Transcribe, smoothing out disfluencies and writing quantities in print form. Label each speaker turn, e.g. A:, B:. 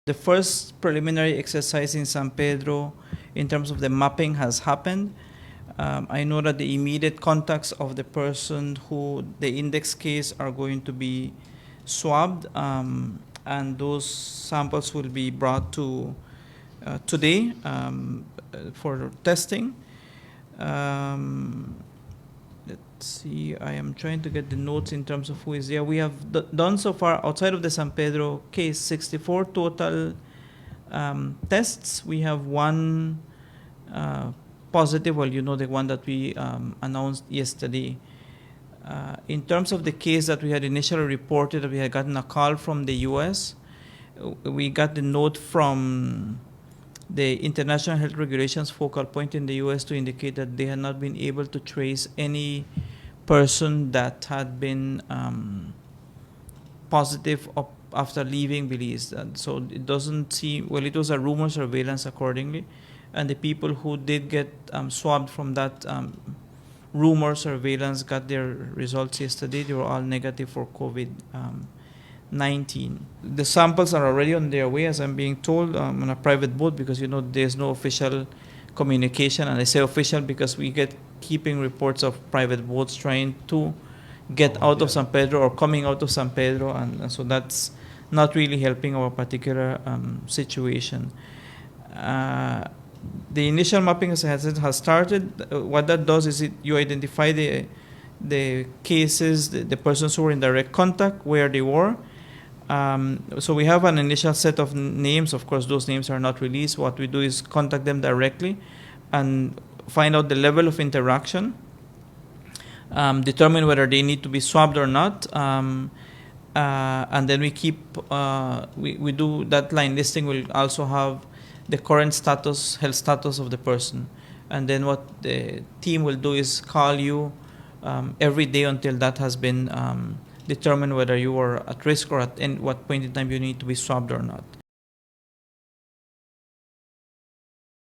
A: The first preliminary exercise in San Pedro in terms of the mapping has happened. I know that the immediate contacts of the person who the index case are going to be swabbed, and those samples will be brought to today for testing. Let's see, I am trying to get the notes in terms of who is there. We have done so far, outside of the San Pedro case, 64 total tests. We have one positive, well, you know, the one that we announced yesterday. In terms of the case that we had initially reported, that we had gotten a call from the US, we got the note from the International Health Regulations focal point in the US to indicate that they had not been able to trace any person that had been positive after leaving Belize. And so it doesn't seem, well, it was a rumor surveillance accordingly. And the people who did get swabbed from that rumor surveillance got their results yesterday. They were all negative for COVID-19. The samples are already on their way, as I'm being told, on a private boat, because, you know, there's no official communication. And I say official because we get keeping reports of private boats trying to get out of San Pedro or coming out of San Pedro, and so that's not really helping our particular situation. The initial mapping has started. What that does is you identify the cases, the persons who were in direct contact, where they were. So we have an initial set of names. Of course, those names are not released. What we do is contact them directly and find out the level of interaction, determine whether they need to be swabbed or not, and then we keep, we do that line listing. Will also have the current status, health status of the person. And then what the team will do is call you every day until that has been determined whether you are at risk or at what point in time you need to be swabbed or not.